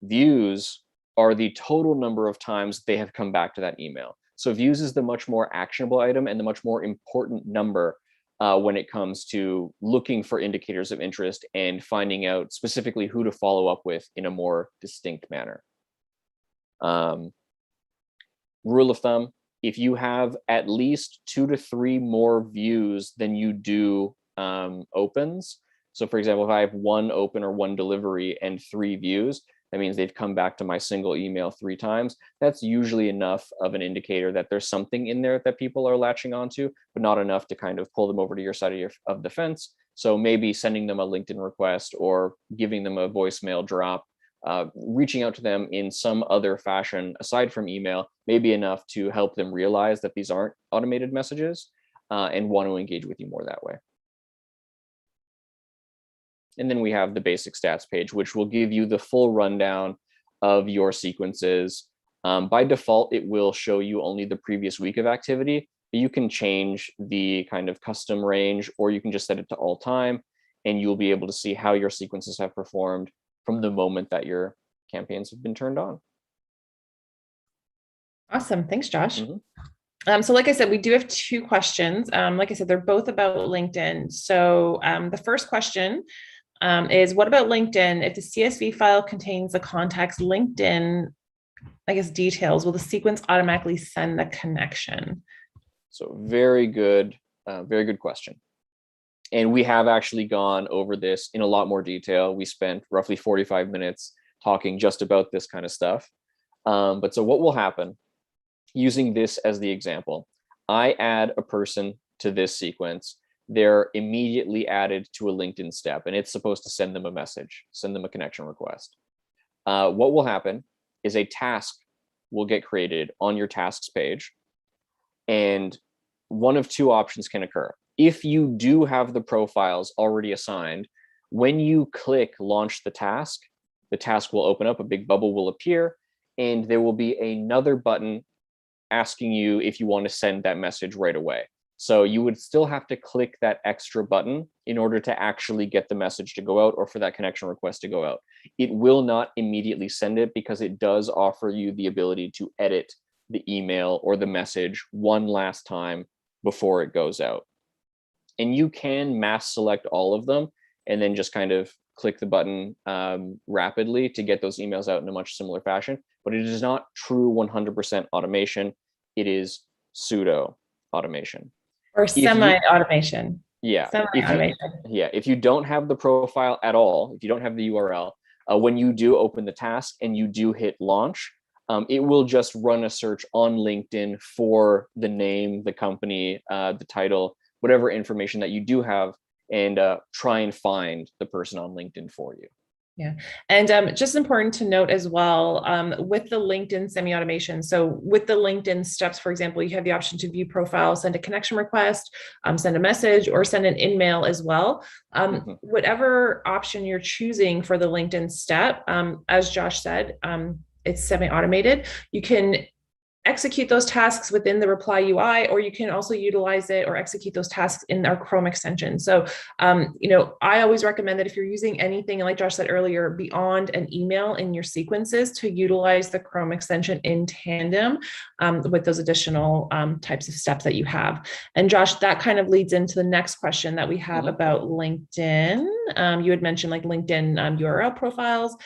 Views are the total number of times they have come back to that email. So views is the much more actionable item and the much more important number when it comes to looking for indicators of interest and finding out specifically who to follow up with in a more distinct manner. Rule of thumb, if you have at least 2 to 3 more views than you do opens, so for example, if I have 1 open or 1 delivery and 3 views, that means they've come back to my single email 3 times. That's usually enough of an indicator that there's something in there that people are latching onto, but not enough to kind of pull them over to your side of the fence. So maybe sending them a LinkedIn request or giving them a voicemail drop, reaching out to them in some other fashion aside from email may be enough to help them realize that these aren't automated messages and want to engage with you more that way. And then we have the basic stats page, which will give you the full rundown of your sequences. By default, it will show you only the previous week of activity, but you can change the kind of custom range, or you can just set it to all time, and you'll be able to see how your sequences have performed from the moment that your campaigns have been turned on. Awesome. Thanks, Josh. So like I said, we do have 2 questions. Like I said, they're both about LinkedIn. So the first question is, what about LinkedIn? If the CSV file contains the contact's LinkedIn, I guess, details, will the sequence automatically send the connection? So very good question. And we have actually gone over this in a lot more detail. We spent roughly 45 minutes talking just about this kind of stuff. But so what will happen, using this as the example, I add a person to this sequence. They're immediately added to a LinkedIn step, and it's supposed to send them a message, send them a connection request. What will happen is a task will get created on your tasks page, and one of 2 options can occur. If you do have the profiles already assigned, when you click launch the task will open up, a big bubble will appear, and there will be another button asking you if you want to send that message right away. So you would still have to click that extra button in order to actually get the message to go out or for that connection request to go out. It will not immediately send it because it does offer you the ability to edit the email or the message one last time before it goes out. And you can mass select all of them and then just kind of click the button rapidly to get those emails out in a much similar fashion. But it is not true 100% automation. It is pseudo automation. Or semi-automation. Yeah. Semi-automation. If you don't have the profile at all, if you don't have the URL, when you do open the task and you do hit launch, it will just run a search on LinkedIn for the name, the company, the title, whatever information that you do have, and try and find the person on LinkedIn for you. Yeah. And just important to note as well, with the LinkedIn semi-automation. So with the LinkedIn steps, for example, you have the option to view profile, send a connection request, send a message, or send an email as well. Whatever option you're choosing for the LinkedIn step, as Josh said, it's semi-automated. You can execute those tasks within the reply UI, or you can also utilize it or execute those tasks in our Chrome extension. So, I always recommend that if you're using anything, like Josh said earlier, beyond an email in your sequences, to utilize the Chrome extension in tandem with those additional types of steps that you have. And Josh, that kind of leads into the next question that we have about LinkedIn. You had mentioned like LinkedIn URL profiles.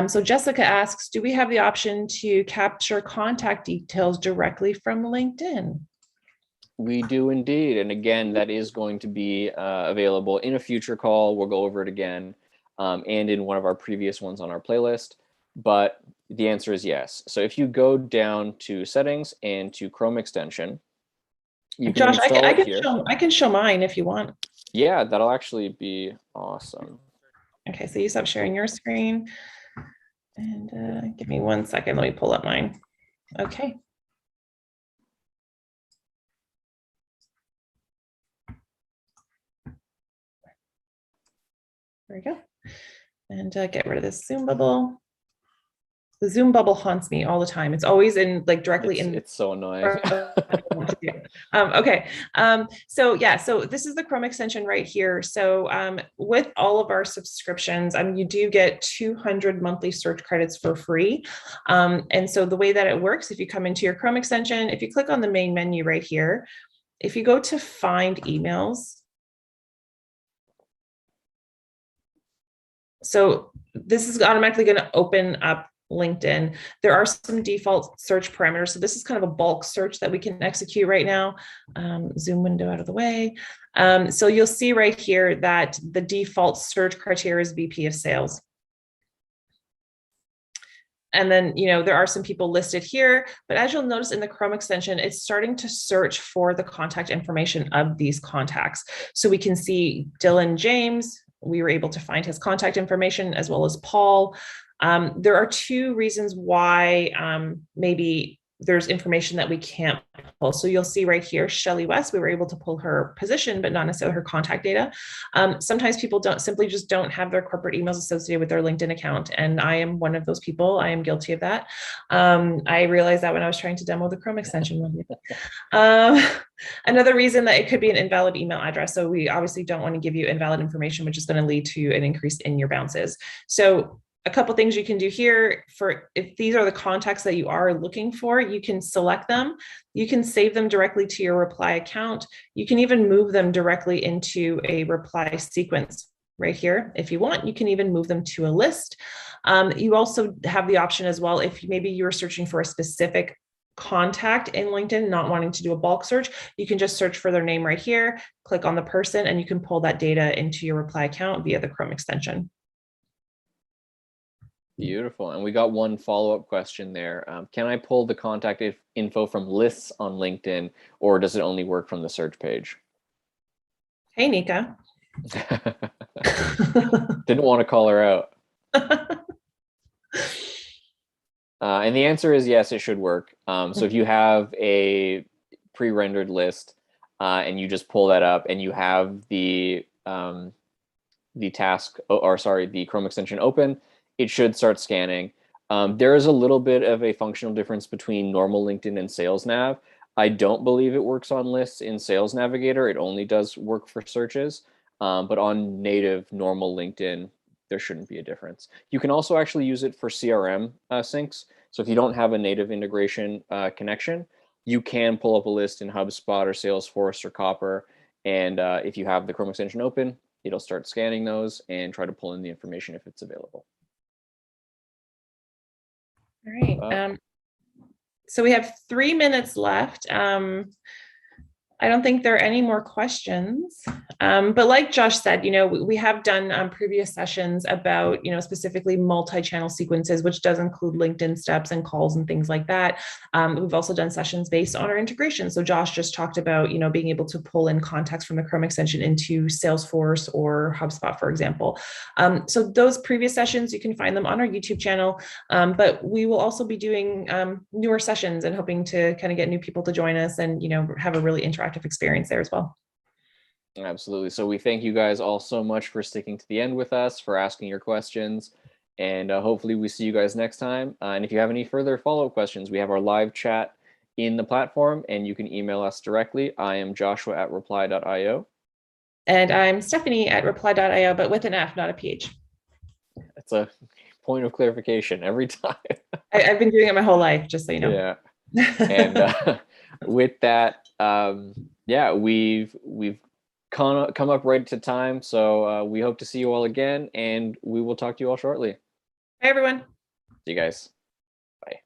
So Jessica asks, do we have the option to capture contact details directly from LinkedIn? We do indeed. And again, that is going to be available in a future call. We'll go over it again and in one of our previous ones on our playlist. But the answer is yes. So if you go down to settings and to Chrome extension, you can Josh, install it here. I can show mine if you want. Yeah, that'll actually be awesome. Okay, so you stop sharing your screen. And give me 1 second. Let me pull up mine. Okay. There we go. And get rid of this Zoom bubble. The Zoom bubble haunts me all the time. It's always in like directly in. It's so annoying. Okay. So this is the Chrome extension right here. So with all of our subscriptions, you do get 200 monthly search credits for free. And so the way that it works, if you come into your Chrome extension, if you click on the main menu right here, if you go to find emails, So this is automatically going to open up LinkedIn. There are some default search parameters. So this is kind of a bulk search that we can execute right now. Zoom window out of the way. So you'll see right here that the default search criteria is VP of sales. And then, there are some people listed here, but as you'll notice in the Chrome extension, it's starting to search for the contact information of these contacts. So we can see Dylan James. We were able to find his contact information, as well as Paul. There are two reasons why maybe there's information that we can't pull. So you'll see right here, Shelly West, we were able to pull her position, but not necessarily her contact data. Sometimes people just don't have their corporate emails associated with their LinkedIn account. And I am one of those people. I am guilty of that. I realized that when I was trying to demo the Chrome extension. Another reason that it could be an invalid email address. So we obviously don't want to give you invalid information, which is going to lead to an increase in your bounces. So a couple things you can do here for if these are the contacts that you are looking for, you can select them. You can save them directly to your reply account. You can even move them directly into a reply sequence right here. If you want, you can even move them to a list. You also have the option as well, if maybe you're searching for a specific contact in LinkedIn, not wanting to do a bulk search, you can just search for their name right here, click on the person, and you can pull that data into your reply account via the Chrome extension. Beautiful. And we got one follow-up question there. Can I pull the contact info from lists on LinkedIn, or does it only work from the search page? Hey, Nika. Didn't want to call her out. And the answer is yes, it should work. So if you have a pre-rendered list and you just pull that up and you have the task, or sorry, the Chrome extension open, it should start scanning. There is a little bit of a functional difference between normal LinkedIn and Sales Nav. I don't believe it works on lists in Sales Navigator. It only does work for searches. But on native normal LinkedIn, there shouldn't be a difference. You can also actually use it for CRM syncs. So if you don't have a native integration connection, you can pull up a list in HubSpot or Salesforce or Copper. And if you have the Chrome extension open, it'll start scanning those and try to pull in the information if it's available. All right. So we have 3 minutes left. I don't think there are any more questions. But like Josh said, we have done previous sessions about, specifically multi-channel sequences, which does include LinkedIn steps and calls and things like that. We've also done sessions based on our integration. So Josh just talked about, being able to pull in contacts from the Chrome extension into Salesforce or HubSpot, for example. So those previous sessions, you can find them on our YouTube channel. But we will also be doing newer sessions and hoping to kind of get new people to join us and, have a really interactive experience there as well. Absolutely. So we thank you guys all so much for sticking to the end with us, for asking your questions, and hopefully we see you guys next time. And if you have any further follow-up questions, we have our live chat in the platform, and you can email us directly. I am Joshua at reply.io. And I'm Stephanie at reply.io, but with an F, not a PH. That's a point of clarification every time. I've been doing it my whole life, just so you know. Yeah. And with that, yeah, we've come up right to time. So we hope to see you all again, and we will talk to you all shortly. Hi, everyone. See you guys.